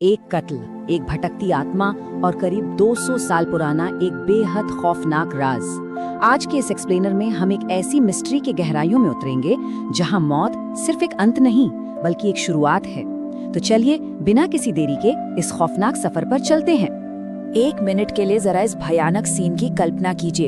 एक कत्ल, एक भटकती आत्मा और करीब 200 साल पुराना एक बेहद खौफनाक राज। आज के इस एक्सप्लेनर में हम एक ऐसी मिस्ट्री के गहराइयों में उतरेंगे जहां मौत सिर्फ एक अंत नहीं बल्कि एक शुरुआत है। तो चलिए बिना किसी देरी के इस खौफनाक सफर पर चलते हैं। 1 मिनट के लिए जरा इस भयानक सीन की कल्पना कीजिए।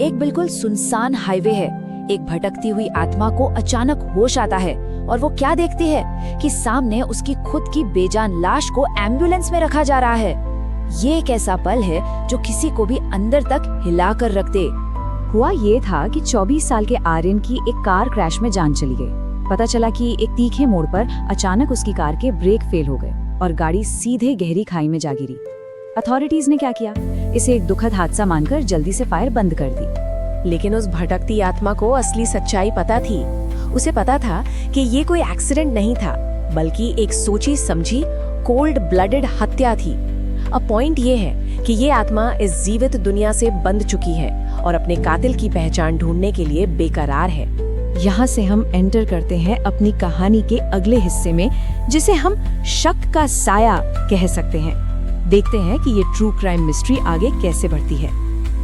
एक बिल्कुल सुनसान हाईवे है। एक भटकती हुई आत्मा को अचानक होश आता है और वो क्या देखती है कि सामने उसकी खुद की बेजान लाश को एम्बुलेंस में रखा जा रहा है। ये एक ऐसा पल है जो किसी को भी अंदर तक हिला कर रख दे। हुआ ये था कि 24 साल के आर्यन की एक कार क्रैश में जान चली गई। पता चला कि एक तीखे मोड़ पर अचानक उसकी कार के ब्रेक फेल हो गए और गाड़ी सीधे गहरी खाई में जा गिरी। अथॉरिटीज ने क्या किया, इसे एक दुखद हादसा मानकर जल्दी से फायर बंद कर दी। लेकिन उस भटकती आत्मा को असली सच्चाई पता थी। उसे पता था कि ये कोई एक्सीडेंट नहीं था बल्कि एक सोची समझी कोल्ड ब्लडेड हत्या थी। अब पॉइंट ये है कि ये आत्मा इस जीवित दुनिया से बंध चुकी है और अपने कातिल की पहचान ढूंढने के लिए बेकरार है। यहाँ से हम एंटर करते हैं अपनी कहानी के अगले हिस्से में, जिसे हम शक का साया कह सकते हैं। देखते हैं कि ये ट्रू क्राइम मिस्ट्री आगे कैसे बढ़ती है।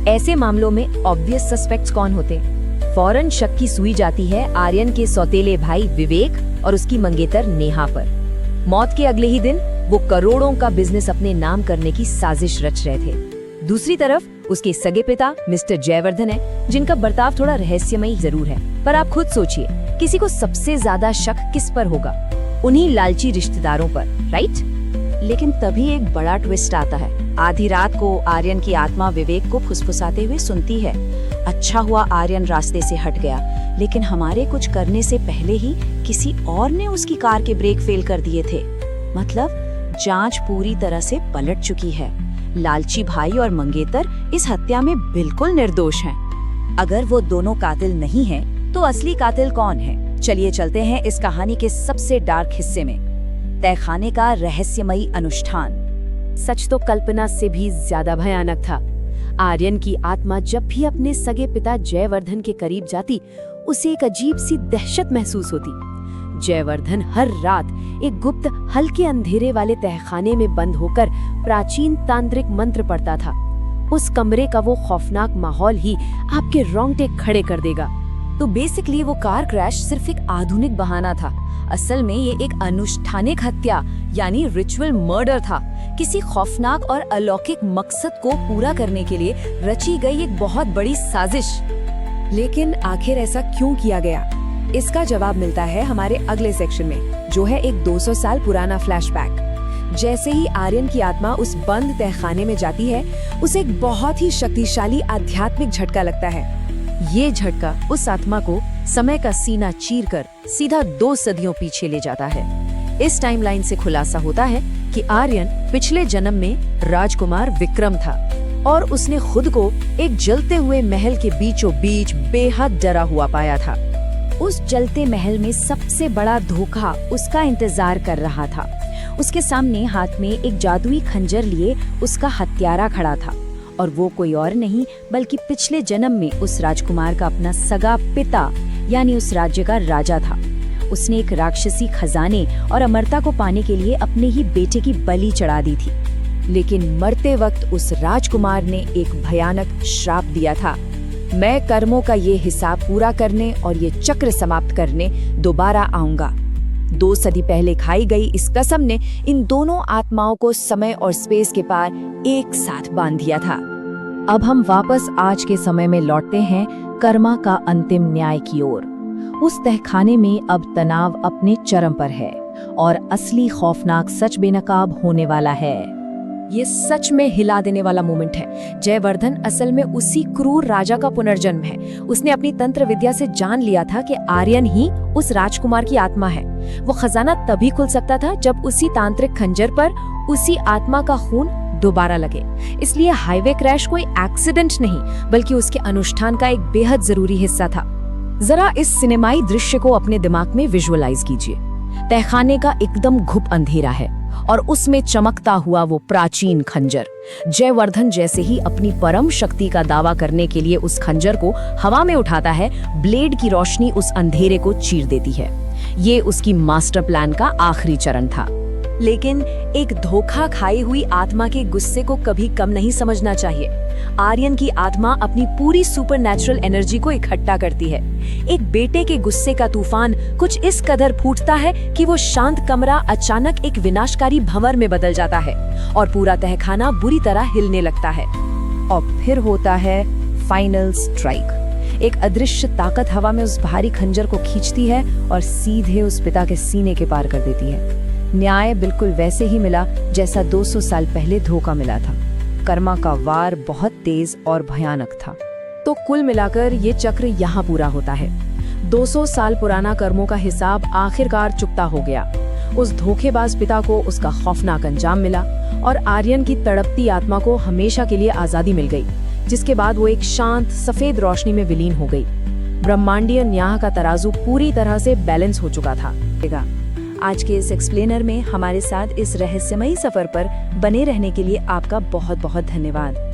ऐसे मामलों में ऑब्वियस सस्पेक्ट्स कौन होते हैं? फौरन शक की सुई जाती है आर्यन के सौतेले भाई विवेक और उसकी मंगेतर नेहा पर। मौत के अगले ही दिन वो करोड़ों का बिजनेस अपने नाम करने की साजिश रच रहे थे। दूसरी तरफ उसके सगे पिता मिस्टर जयवर्धन है, जिनका बर्ताव थोड़ा रहस्यमयी जरूर है, पर आप खुद सोचिए किसी को सबसे ज्यादा शक किस पर होगा? उन्हीं लालची रिश्तेदारों पर, राइट? लेकिन तभी एक बड़ा ट्विस्ट आता है। आधी रात को आर्यन की आत्मा विवेक को फुसफुसाते हुए सुनती है, अच्छा हुआ आर्यन रास्ते से हट गया, लेकिन हमारे कुछ करने से पहले ही किसी और ने उसकी कार के ब्रेक फेल कर दिए थे। मतलब जांच पूरी तरह से पलट चुकी है। लालची भाई और मंगेतर इस हत्या में बिल्कुल निर्दोष हैं। अगर वो दोनों कातिल नहीं हैं, तो असली कातिल कौन है? चलिए चलते हैं इस कहानी के सबसे डार्क हिस्से में, तहखाने का रहस्यमयी अनुष्ठान। सच तो कल्पना से भी ज्यादा भयानक था। आर्यन की आत्मा जब भी अपने सगे पिता जयवर्धन के करीब जाती, उसे एक अजीब सी दहशत महसूस होती। जयवर्धन हर रात एक गुप्त हल्के अंधेरे वाले तहखाने में बंद होकर प्राचीन तांत्रिक मंत्र पढ़ता था। उस कमरे का वो खौफनाक माहौल ही आपके रोंगटे खड़े कर देगा। तो बेसिकली वो कार क्रैश सिर्फ एक आधुनिक बहाना था। असल में ये एक अनुष्ठानिक हत्या यानी रिचुअल मर्डर था। किसी खौफनाक और अलौकिक मकसद को पूरा करने के लिए रची गई एक बहुत बड़ी साजिश। लेकिन आखिर ऐसा क्यों किया गया? इसका जवाब मिलता है हमारे अगले सेक्शन में, जो है एक 200 साल पुराना फ्लैशबैक। जैसे ही आर्यन की आत्मा उस बंद तहखाने में जाती है, उसे एक बहुत ही शक्तिशाली आध्यात्मिक झटका लगता है। ये झटका उस आत्मा को समय का सीना चीरकर सीधा 2 सदियों पीछे ले जाता है। इस टाइमलाइन से खुलासा होता है कि आर्यन पिछले जन्म में राजकुमार विक्रम था और उसने खुद को एक जलते हुए महल के बीचों बीच बेहद डरा हुआ पाया था। उस जलते महल में सबसे बड़ा धोखा उसका इंतजार कर रहा था। उसके सामने हाथ में एक जादुई खंजर लिए उसका हत्यारा खड़ा था, और वो कोई और नहीं बल्कि पिछले जन्म में उस राजकुमार का अपना सगा पिता यानी उस राज्य का राजा था। उसने एक राक्षसी खजाने और अमरता को पाने के लिए अपने ही बेटे की बलि चढ़ा दी थी। लेकिन मरते वक्त उस राजकुमार ने एक भयानक श्राप दिया था, मैं कर्मों का ये हिसाब पूरा करने और ये चक्र समाप्त करने दोबारा आऊंगा। 2 सदी पहले खाई गई इस कसम ने इन दोनों आत्माओं को समय और स्पेस के पार एक साथ बांध दिया था। अब हम वापस आज के समय में लौटते हैं कर्मा का अंतिम न्याय की ओर। उस तहखाने में अब तनाव अपने चरम पर है और असली खौफनाक सच बेनकाब होने वाला है। ये सच में हिला देने वाला मोमेंट है। जयवर्धन असल में उसी क्रूर राजा का पुनर्जन्म है। उसने अपनी तंत्र विद्या से जान लिया था कि आर्यन ही उस राजकुमार की आत्मा है। वो खजाना तभी खुल सकता था जब उसी तांत्रिक खंजर पर उसी आत्मा का खून दोबारा लगे। इसलिए हाईवे क्रैश कोई एक्सीडेंट नहीं बल्कि उसके अनुष्ठान का एक बेहद जरूरी हिस्सा था। जरा इस सिनेमाई दृश्य को अपने दिमाग में विजुअलाइज कीजिए। तहखाने का एकदम घुप अंधेरा है और उसमें चमकता हुआ वो प्राचीन खंजर। जयवर्धन जैसे ही अपनी परम शक्ति का दावा करने के लिए उस खंजर को हवा में उठाता है, ब्लेड की रोशनी उस अंधेरे को चीर देती है। ये उसकी मास्टर प्लान का आखिरी चरण था। लेकिन एक धोखा खाई हुई आत्मा के गुस्से को कभी कम नहीं समझना चाहिए। आर्यन की आत्मा अपनी पूरी सुपरनैचुरल एनर्जी को इकट्ठा करती है। एक बेटे के गुस्से का तूफान कुछ इस कदर फूटता है कि वो शांत कमरा अचानक एक विनाशकारी भंवर में बदल जाता है और पूरा तहखाना बुरी तरह हिलने लगता है। और फिर होता है फाइनल स्ट्राइक। एक अदृश्य ताकत हवा में उस भारी खंजर को खींचती है और सीधे उस पिता के सीने के पार कर देती है। न्याय बिल्कुल वैसे ही मिला जैसा 200 साल पहले धोखा मिला था। कर्मा का वार बहुत तेज और भयानक था। तो कुल मिलाकर ये चक्र यहाँ पूरा होता है। 200 साल पुराना कर्मों का हिसाब आखिरकार चुकता हो गया। उस धोखेबाज पिता को उसका खौफनाक अंजाम मिला और आर्यन की तड़पती आत्मा को हमेशा के लिए आजादी मिल गई, जिसके बाद वो एक शांत सफेद रोशनी में विलीन हो गई। ब्रह्मांडीय न्याय का तराजू पूरी तरह से बैलेंस हो चुका था। आज के इस एक्सप्लेनर में हमारे साथ इस रहस्यमयी सफर पर बने रहने के लिए आपका बहुत बहुत धन्यवाद।